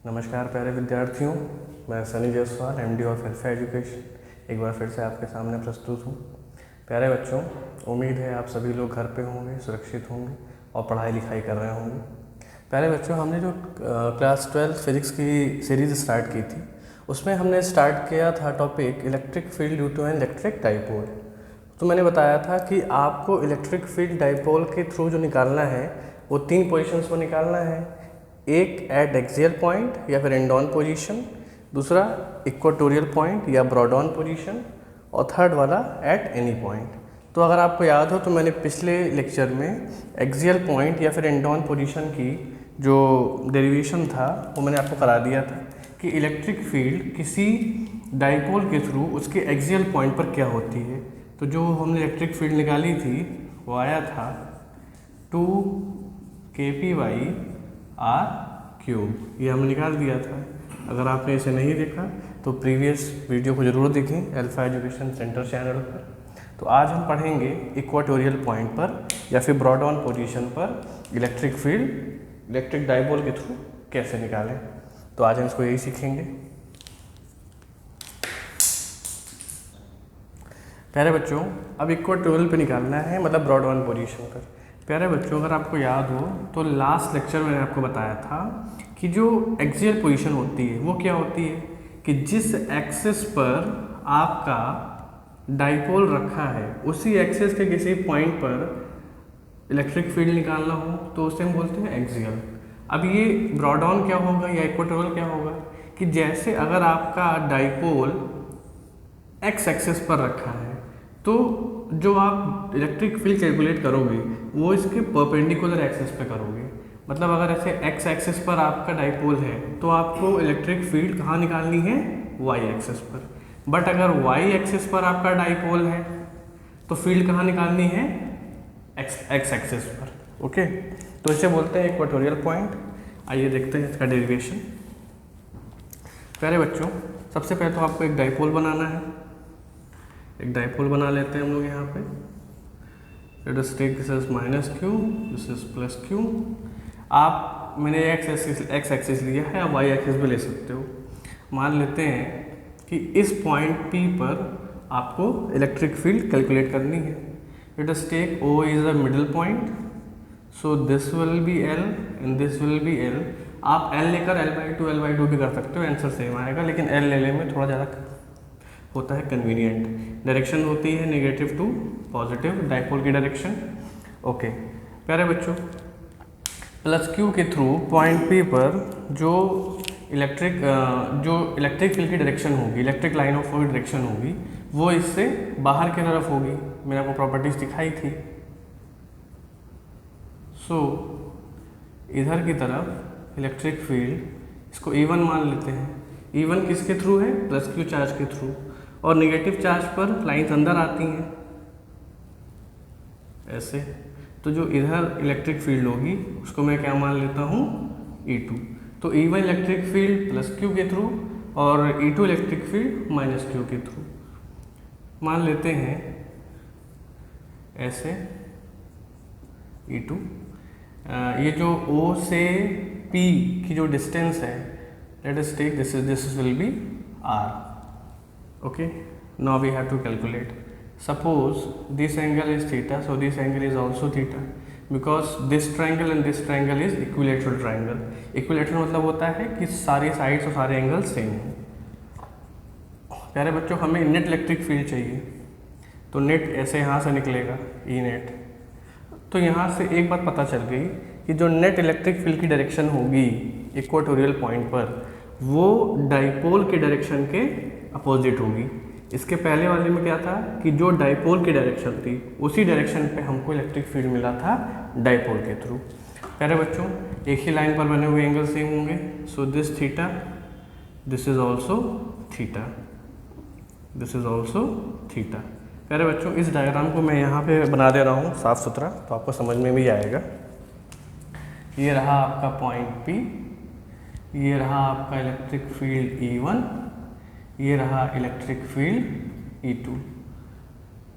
नमस्कार प्यारे विद्यार्थियों, मैं Sunny Jaiswal MD of alpha education एक बार फिर से आपके सामने प्रस्तुत हूँ। प्यारे बच्चों, उम्मीद है आप सभी लोग घर पे होंगे, सुरक्षित होंगे और पढ़ाई लिखाई कर रहे होंगे। प्यारे बच्चों, हमने जो क्लास 12 फिजिक्स की सीरीज़ स्टार्ट की थी, उसमें हमने स्टार्ट किया था topic electric field due to an electric dipole. तो मैंने बताया था कि आपको इलेक्ट्रिक फील्ड डाइपोल के थ्रू जो निकालना है वो 3 पोजीशंस पर निकालना है। एक एट एक्सियल पॉइंट या फिर एंड ऑन पोजीशन, दूसरा इक्वेटोरियल पॉइंट या ब्रॉड ऑन पोजीशन और थर्ड वाला एट एनी पॉइंट। तो अगर आपको याद हो तो मैंने पिछले लेक्चर में एक्सियल पॉइंट या फिर एंड ऑन पोजीशन की जो डेरिवेशन था वो मैंने आपको करा दिया था कि इलेक्ट्रिक फील्ड किसी डाइपोल के थ्रू उसके एक्सियल पॉइंट पर क्या होती है। तो जो हमने इलेक्ट्रिक फील्ड निकाली थी वो आया था 2kpr³। ये हमने निकाल दिया था। अगर आपने इसे नहीं देखा तो प्रीवियस वीडियो को ज़रूर देखें अल्फा एजुकेशन सेंटर चैनल पर। तो आज हम पढ़ेंगे इक्वेटोरियल पॉइंट पर या फिर ब्रॉड ऑन पोजीशन पर इलेक्ट्रिक फील्ड इलेक्ट्रिक डाइपोल के थ्रू कैसे निकालें। तो आज हम इसको यही सीखेंगे। प्यारे बच्चों, अब इक्वेटोरियल पे निकालना है, मतलब ब्रॉड ऑन पोजीशन पर। प्यारे बच्चों, अगर आपको याद हो तो लास्ट लेक्चर में मैंने आपको बताया था कि जो एक्सियल पोजीशन होती है वो क्या होती है कि जिस एक्सिस पर आपका डाइपोल रखा है उसी एक्सिस के किसी पॉइंट पर इलेक्ट्रिक फील्ड निकालना हो तो उसे हम बोलते हैं एक्सियल। अब ये ब्रॉड ऑन क्या होगा या इक्वेटोरियल क्या होगा कि जैसे अगर आपका डाइपोल एक्स एक्सिस पर रखा है तो जो आप इलेक्ट्रिक फील्ड कैलकुलेट करोगे वो इसके परपेंडिकुलर एक्सिस पे करोगे। मतलब अगर ऐसे एक्स एक्सिस पर आपका डाइपोल है तो आपको इलेक्ट्रिक फील्ड कहाँ निकालनी है, वाई एक्सिस पर। बट अगर वाई एक्सिस पर आपका डाइपोल है तो फील्ड कहाँ निकालनी है, एक्स एक्सिस पर। ओके, तो इसे बोलते हैं इक्वेटोरियल पॉइंट। आइए देखते हैं इसका डेरिवेशन। प्यारे बच्चों, सबसे पहले तो आपको एक डाइपोल बनाना है। एक डाइपोल बना लेते हैं हम लोग यहाँ पे। Let us take this is -q, this is +q। आप मैंने एक्स एक्सिस लिया है, आप वाई एक्सिस भी ले सकते हो। मान लेते हैं कि इस पॉइंट P पर आपको इलेक्ट्रिक फील्ड कैलकुलेट करनी है। Let us take O is a middle point, so this will be L and this will be L। आप L लेकर L/2 भी कर सकते हो, आंसर सेम आएगा, लेकिन L लेने में थोड़ा ज़्यादा होता है कन्वीनियंट। डायरेक्शन होती है नेगेटिव टू पॉजिटिव, डाइपोल की डायरेक्शन। ओके प्यारे बच्चों, +q के थ्रू पॉइंट P पर जो इलेक्ट्रिक फील्ड की डायरेक्शन होगी, इलेक्ट्रिक लाइन ऑफ फ्लो की डायरेक्शन होगी, वो इससे बाहर की तरफ होगी। मैंने आपको प्रॉपर्टीज दिखाई थी। सो इधर की तरफ इलेक्ट्रिक फील्ड, इसको E1 मान लेते हैं। E1 किसके थ्रू है, +q चार्ज के थ्रू, और नेगेटिव चार्ज पर लाइन्स अंदर आती हैं ऐसे। तो जो इधर इलेक्ट्रिक फील्ड होगी उसको मैं क्या मान लेता हूँ, E2। तो E1 इलेक्ट्रिक फील्ड +q के थ्रू और E2 इलेक्ट्रिक फील्ड -q के थ्रू। मान लेते हैं ऐसे E2। ये जो O से P की जो डिस्टेंस है, let us take this will be r. Okay, now we have to calculate. Suppose this angle is theta, so this angle is also theta, because this triangle and this triangle is equilateral triangle. Equilateral मतलब होता है कि सारी sides और सारे angle same हो। प्यारे बच्चों, हमें नेट इलेक्ट्रिक फील्ड चाहिए, तो नेट ऐसे यहाँ से निकलेगा, ई नेट। तो यहाँ से एक बात पता चल गई कि जो नेट इलेक्ट्रिक फील्ड की डायरेक्शन होगी इक्वेटोरियल पॉइंट पर, वो डाइपोल के डायरेक्शन के अपोजिट होगी। इसके पहले वाले में क्या था कि जो डाइपोल की डायरेक्शन थी उसी डायरेक्शन पे हमको इलेक्ट्रिक फील्ड मिला था डाइपोल के थ्रू। प्यारे बच्चों, एक ही लाइन पर बने हुए एंगल सेम होंगे। So this theta, this is also theta, this is also theta. प्यारे बच्चों, इस डायग्राम को मैं यहाँ पे बना दे रहा हूँ साफ सुथरा, तो आपको समझ में भी आएगा। ये रहा आपका पॉइंट P, ये रहा आपका इलेक्ट्रिक फील्ड E1, ये रहा इलेक्ट्रिक फील्ड E2,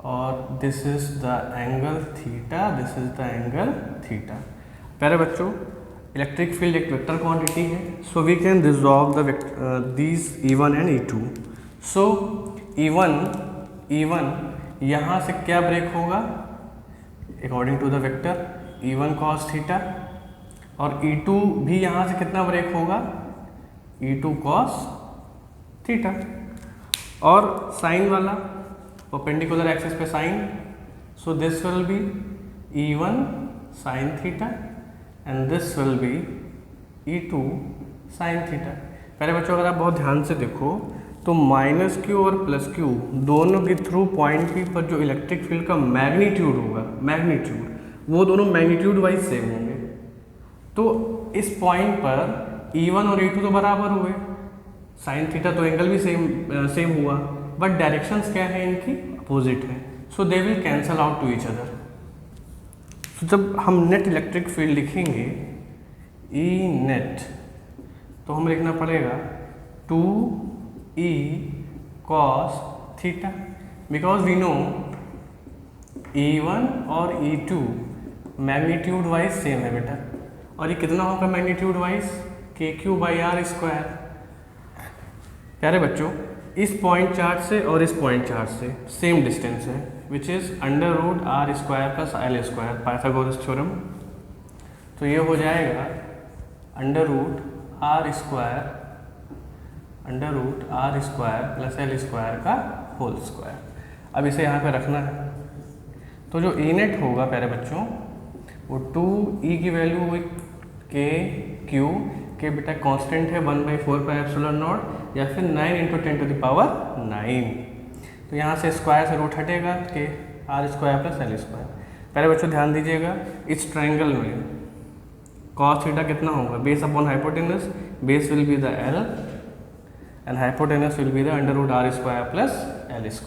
और this is the angle theta, this is the angle theta. प्यारे बच्चों, इलेक्ट्रिक फील्ड एक वेक्टर क्वांटिटी है, so we can resolve the these E1 and E2। So E1 यहाँ से क्या ब्रेक होगा according to the vector E1 cos theta, और E2 भी यहाँ से कितना ब्रेक होगा E2 cos थीटा। और साइन वाला परपेंडिकुलर एक्सिस पे sine, so this will be E1 sin theta and this will be E2 sin theta. पहले बच्चों अगर आप बहुत ध्यान से देखो तो माइनस क्यू और प्लस क्यू दोनों के थ्रू पॉइंट पी पर जो इलेक्ट्रिक फील्ड का मैग्नीट्यूड होगा, वो दोनों मैग्नीट्यूड वाइज सेम होंगे। तो इस पॉइंट पर E1 और E2 तो बराबर हुए, साइन थीटा तो एंगल भी सेम हुआ, बट डायरेक्शंस क्या है इनकी अपोजिट है, so they will cancel out to each other. तो जब हम नेट इलेक्ट्रिक फील्ड लिखेंगे E नेट, तो हमें लिखना पड़ेगा 2E cos theta, because we know E1 और E2 मैग्नीट्यूड वाइज सेम है बेटा, और ये कितना होगा मैग्नीट्यूड वाइज KQ/R²। प्यारे बच्चों इस पॉइंट चार्ज से और इस पॉइंट चार्ज से सेम डिस्टेंस है, which is √R² + L² Pythagoras theorem. तो ये हो जाएगा √R² + L² का होल स्क्वायर। अब इसे यहाँ पे रखना है, तो जो E नेट होगा प्यारे बच्चों वो 2E की वैल्यू हुई KQ के बेटा कांस्टेंट है 1/4πε0, या फिर 9 × 10⁹ तो यहाँ से स्क्वायर से रूट हटेगा के R² + L²। पहले बच्चों ध्यान दीजिएगा इस ट्रायंगल में cos थीटा कितना होगा, base upon hypotenuse, base will be the L and hypotenuse will be the √R² + L²।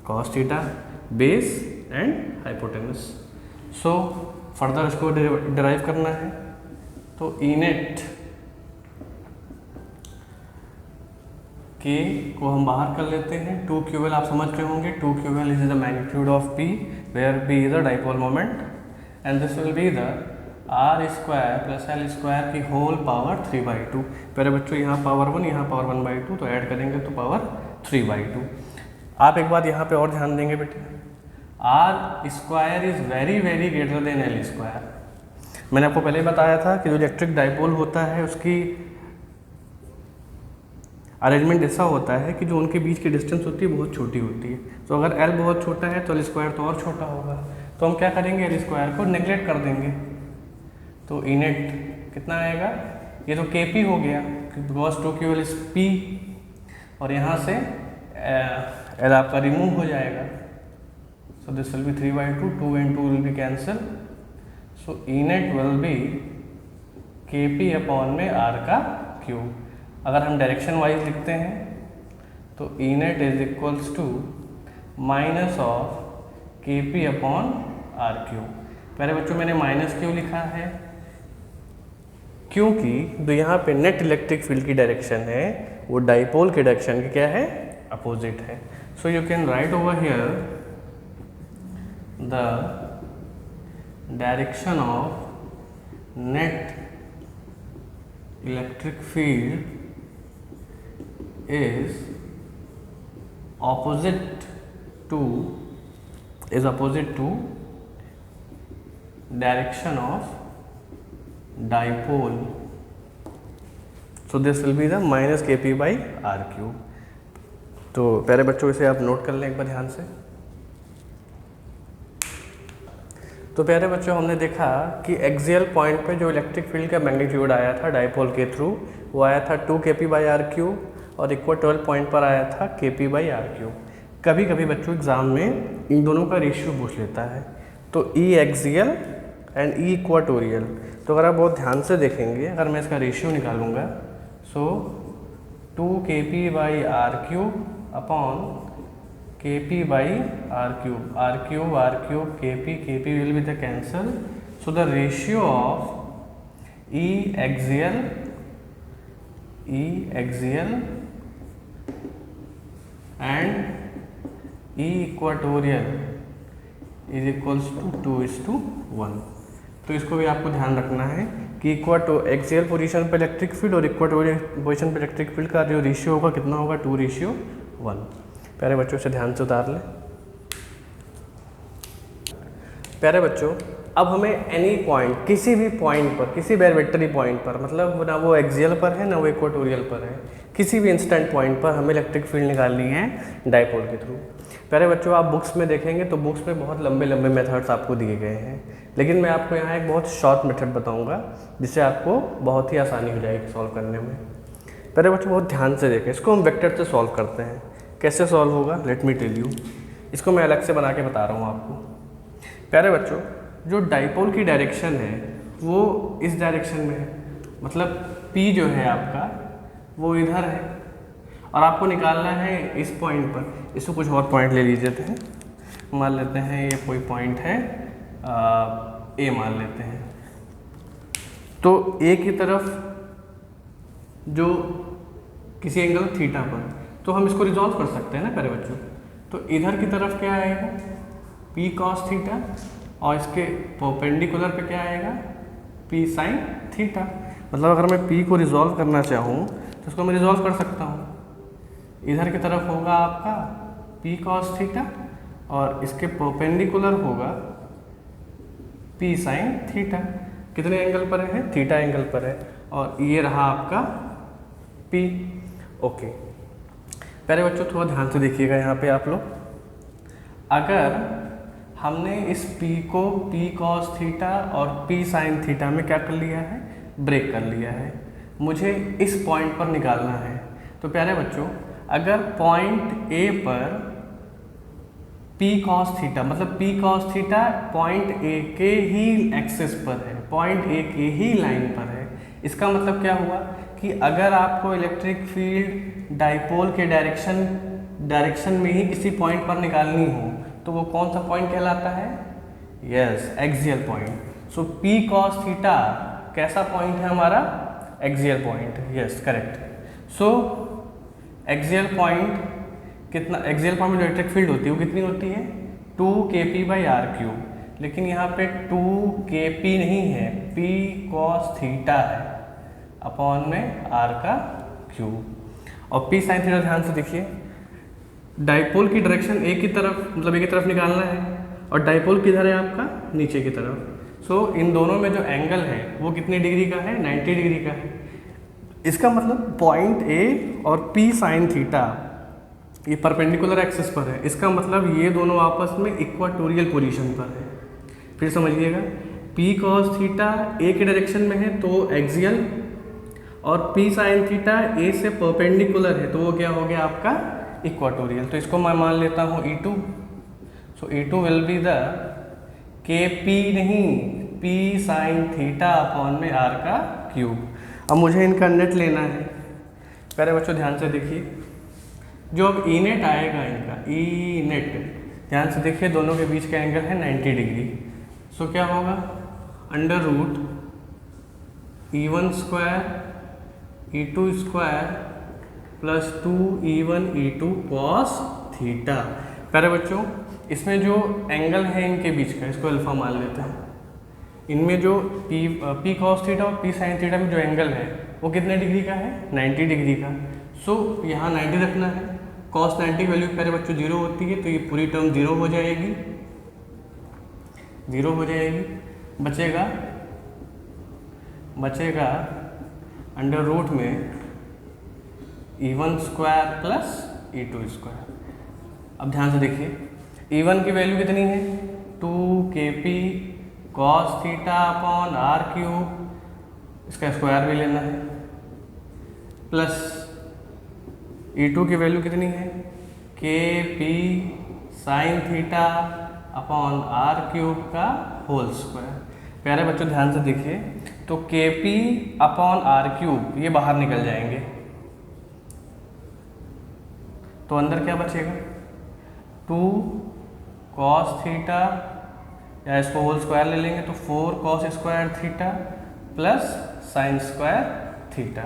cos theta base and hypotenuse. So further इसको डिराइव करना है, तो E नेट के को हम बाहर कर लेते हैं, 2QL आप समझ रहे होंगे, 2QL is the magnitude of P where P is the dipole moment and this will be the R² + L² की होल पावर 3/2। पहले बच्चों यहाँ पावर 1 यहाँ पावर 1/2, तो ऐड करेंगे तो पावर 3/2। आप एक बात यहाँ पे और ध्यान देंगे बेटे, R² is very greater than L²। मैंने आपको पहले बताया था कि जो इलेक्ट्रिक डाइपोल होता है उसकी अरेंजमेंट ऐसा होता है कि जो उनके बीच की डिस्टेंस होती है बहुत छोटी होती है। तो अगर L बहुत छोटा है तो L² तो और छोटा होगा, तो हम क्या करेंगे L² को नेगलेक्ट कर देंगे। तो E नेट कितना आएगा, ये तो KP हो गया बिकॉज 2QL इज P, और यहाँ से L आपका रिमूव हो जाएगा, सो this will B 3/2, 2 and 2 will be cancel, so E net will be KP upon में R³। अगर हम डायरेक्शन वाइज लिखते हैं तो E net is equals to minus of KP upon R³। पहले बच्चों मैंने माइनस क्यों लिखा है, क्योंकि जो यहाँ पे नेट इलेक्ट्रिक फील्ड की डायरेक्शन है वो डाइपोल के डायरेक्शन की क्या है, अपोजिट है। So you can write over here the direction of net electric field is opposite to direction of dipole, so this will be the minus KP/R³। तो प्यारे बच्चों इसे आप नोट कर लें एक बार ध्यान से। तो प्यारे बच्चों हमने देखा कि एक्सियल पॉइंट पे जो इलेक्ट्रिक फील्ड का मैग्नीट्यूड आया था डाइपोल के थ्रू वो आया था 2 KP/R³, और इक्वेटोरियल पॉइंट पर आया था KP/R³। कभी कभी बच्चों एग्जाम में इन दोनों का रेशियो पूछ लेता है, तो E axial and E equatorial. तो अगर आप बहुत ध्यान से देखेंगे, अगर मैं इसका रेशियो निकालूंगा, सो 2 KP/R³ upon KP/R³, R³ KP will be the cancel, so the ratio of E axial and E equatorial is equals to 2:1। तो इसको भी आपको ध्यान रखना है कि एक्सियल पोजीशन पर इलेक्ट्रिक फील्ड और इक्वाटोरियल पोजीशन पर इलेक्ट्रिक फील्ड का जो रेशियो होगा कितना होगा, 2:1। प्यारे बच्चों से ध्यान से उतार लें। प्यारे बच्चों, अब हमें एनी पॉइंट, किसी भी पॉइंट पर, किसी भी आर्बिट्ररी पॉइंट पर, मतलब ना वो एक्सियल पर है ना वो इक्वाटोरियल पर है, किसी भी इंस्टेंट पॉइंट पर हमें इलेक्ट्रिक फील्ड निकालनी है डायपोल के थ्रू। प्यारे बच्चों, आप बुक्स में देखेंगे तो बुक्स में बहुत लंबे लंबे मेथड्स आपको दिए गए हैं, लेकिन मैं आपको यहाँ एक बहुत शॉर्ट मेथड बताऊँगा जिससे आपको बहुत ही आसानी हो जाएगी सॉल्व करने में। प्यारे बच्चों, बहुत ध्यान से देखें, इसको हम वेक्टर से सॉल्व करते हैं। कैसे सॉल्व होगा, लेट मी टेल यू। इसको मैं अलग से बना के बता रहा हूँ आपको। प्यारे बच्चों, जो डाइपोल की डायरेक्शन है वो इस डायरेक्शन में है, मतलब P जो है आपका वो इधर है, और आपको निकालना है इस पॉइंट पर। इसको कुछ और पॉइंट ले लीजिए थे, मान लेते हैं ये कोई पॉइंट है A मान लेते हैं। तो A की तरफ जो किसी एंगल थीटा पर, तो हम इसको रिजॉल्व कर सकते हैं ना प्यारे बच्चों। तो इधर की तरफ क्या आएगा, P cos थीटा, और इसके परपेंडिकुलर पे क्या आएगा, P sin थीटा। मतलब अगर मैं P को रिजॉल्व करना चाहूँ तो इसको मैं रिजॉल्व कर सकता हूँ। इधर की तरफ होगा आपका P cos थीटा और इसके परपेंडिकुलर होगा P sin थीटा। कितने एंगल पर है, थीटा एंगल पर है, और ये रहा आपका P। ओके प्यारे बच्चों, थोड़ा ध्यान से देखिएगा यहाँ पे आप लोग। अगर हमने इस P को P cos थीटा और P sin थीटा में क्या कर लिया है, ब्रेक कर लिया है, मुझे इस पॉइंट पर निकालना है। तो प्यारे बच्चों, अगर पॉइंट A पर P cos थीटा, मतलब P cos theta point A के ही एक्सिस पर है, पॉइंट A के ही लाइन पर है, इसका मतलब क्या हुआ कि अगर आपको इलेक्ट्रिक फील्ड डाइपोल के डायरेक्शन में ही किसी पॉइंट पर निकालनी हो तो वो कौन सा पॉइंट कहलाता है, यस, एक्सियल पॉइंट। सो P cos थीटा कैसा पॉइंट है हमारा, एक्सियल पॉइंट, यस करेक्ट। सो एक्सियल पॉइंट कितना, एक्सियल पॉइंट में जो इलेक्ट्रिक फील्ड होती है वो कितनी होती है, 2kp/r³। लेकिन यहाँ पे 2kp नहीं है, P cos थीटा है अपॉन में r³। और P sin थीटा ध्यान से देखिए, डाइपोल की डायरेक्शन एक की तरफ, मतलब एक की तरफ निकालना है, और डाइपोल किधर है आपका, नीचे की तरफ। सो इन दोनों में जो एंगल है वो कितने डिग्री का है, 90 डिग्री का है। इसका मतलब पॉइंट A और P sin थीटा ये परपेंडिकुलर एक्सिस पर है, इसका मतलब ये दोनों आपस में इक्वाटोरियल पोजीशन पर है। फिर समझिएगा, P cos थीटा A के डायरेक्शन में है तो एक्सियल, और P sin थीटा A से परपेंडिकुलर है तो वो क्या हो गया आपका इक्वाटोरियल। तो इसको मैं मान लेता हूँ E2। So E2 will be the KP नहीं, P sin थीटा अपॉन में r³। अब मुझे इनका नेट लेना है। प्यारे बच्चों ध्यान से देखिए, जो अब E नेट आएगा इनका, E नेट ध्यान से देखिए, दोनों के बीच का एंगल है 90 डिग्री। सो क्या होगा, √E1² E2² plus 2E1 E2 cos theta. प्यारे बच्चों, इसमें जो एंगल है इनके बीच का, इसको अल्फा मान लेते हैं। इनमें जो P cos थीटा और P sin थीटा में जो एंगल है वो कितने डिग्री का है, 90 डिग्री का। सो यहाँ 90 रखना है, cos 90 वैल्यू प्यारे बच्चों 0 होती है, तो ये पूरी टर्म 0 हो जाएगी, 0 हो जाएगी। बचेगा अंडर रूट में E1² प्लस E2²। अब ध्यान से देखिए, E1 की वैल्यू कितनी है, 2kp cos theta upon r³, इसका स्क्वायर भी लेना है, प्लस E2 की वैल्यू कितनी है, kp sin theta upon r³ का होल स्क्वायर। प्यारे बच्चों ध्यान से देखिए, तो kp अपॉन r³ ये बाहर निकल जाएंगे, तो अंदर क्या बचेगा, 2 cos थीटा, या इसको होल स्क्वायर ले लेंगे तो 4 cos² theta plus sin² theta.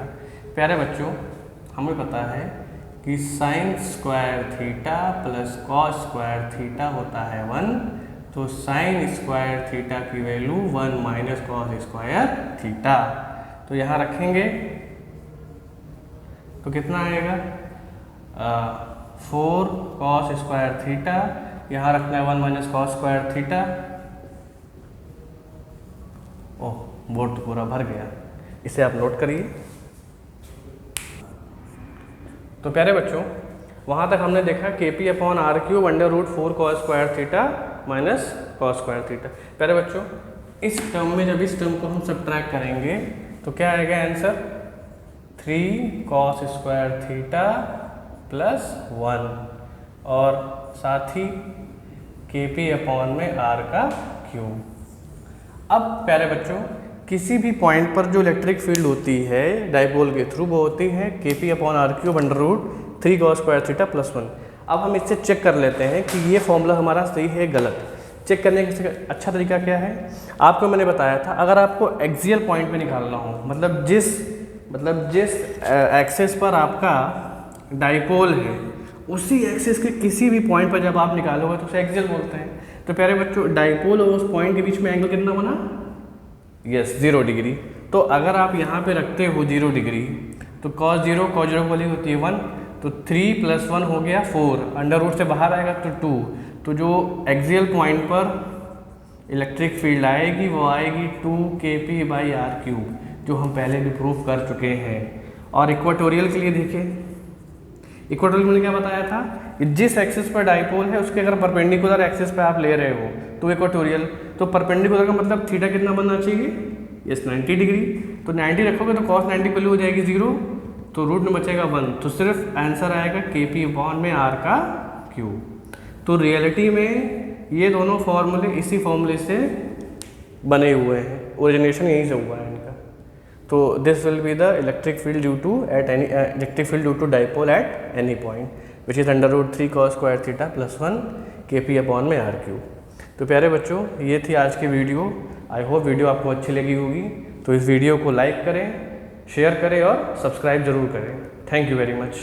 प्यारे बच्चों, हमें पता है कि sin² theta plus cos² theta होता है 1, तो साइन स्क्वायर थीटा की value 1 minus cos square theta. तो यहाँ रखेंगे तो कितना आएगा 4 कॉस स्क्वायर थीटा, यहाँ रखना है 1 माइनस कॉस स्क्वायर थीटा। ओह बोर्ड तो पूरा भर गया, इसे आप नोट करिए। तो प्यारे बच्चों वहाँ तक हमने देखा KP upon R cube under root 4 cos square theta minus cos square theta. प्यारे बच्चों इस टर्म में जब इस टर्म को हम सब्ट्रैक्ट करेंगे तो क्या आएगा answer 3 cos square theta plus 1 और साथ ही KP अपॉन में आर का क्यूब। अब प्यारे बच्चों किसी भी पॉइंट पर जो इलेक्ट्रिक फील्ड होती है डाइपोल के थ्रू वो होती है KP upon R cube under root 3 cos square theta plus 1। अब हम इससे चेक कर लेते हैं कि ये फॉर्मूला हमारा सही है गलत। चेक करने का अच्छा तरीका क्या है, आपको मैंने बताया था अगर आपको एक्सियल पॉइंट पे निकालना हो, मतलब जिस एक्सिस पर आपका डाइपोल है उसी एक्सिस के किसी भी पॉइंट पर जब आप निकालोगे तो उसे एक्सियल बोलते हैं। तो प्यारे बच्चों डाइपोल और उस पॉइंट के बीच में एंगल कितना बना, यस 0 डिग्री। तो अगर आप यहाँ पे रखते हो 0 डिग्री तो cos 0 की वैल्यू होती है 1, तो 3 प्लस 1 हो गया 4, अंडर रूट से बाहर आएगा तो 2। तो जो एक्सियल पॉइंट पर इलेक्ट्रिक फील्ड आएगी वो आएगी 2 KP बाई आर क्यूब, जो हम पहले भी प्रूफ कर चुके हैं। और इक्वाटोरियल के लिए देखिए, इक्वाटोरियल में क्या बताया था कि जिस एक्सिस पर डाइपोल है उसके अगर परपेंडिकुलर एक्सिस पे आप ले रहे हो तो इक्वाटोरियल, तो परपेंडिकुलर का मतलब थीटा कितना बनना चाहिए, यस 90 डिग्री। तो 90 रखोगे तो cos 90 की वैल्यू हो जाएगी 0, तो रूट में बचेगा 1, तो सिर्फ आंसर आएगा KP अपॉन में आर का क्यूब। तो रियलिटी में ये दोनों फॉर्मूले इसी फॉर्मूले से बने हुए हैं, ओरिजिनेशन यहीं से हुआ है इनका। तो this will be the electric field due to dipole at any point which is under root 3 cos square theta plus 1 KP upon में आर क्यूब। तो प्यारे बच्चों ये थी आज की वीडियो। आई होप वीडियो आपको अच्छी लगी होगी। तो इस वीडियो को लाइक करें, शेयर करें और सब्सक्राइब जरूर करें। Thank you very much.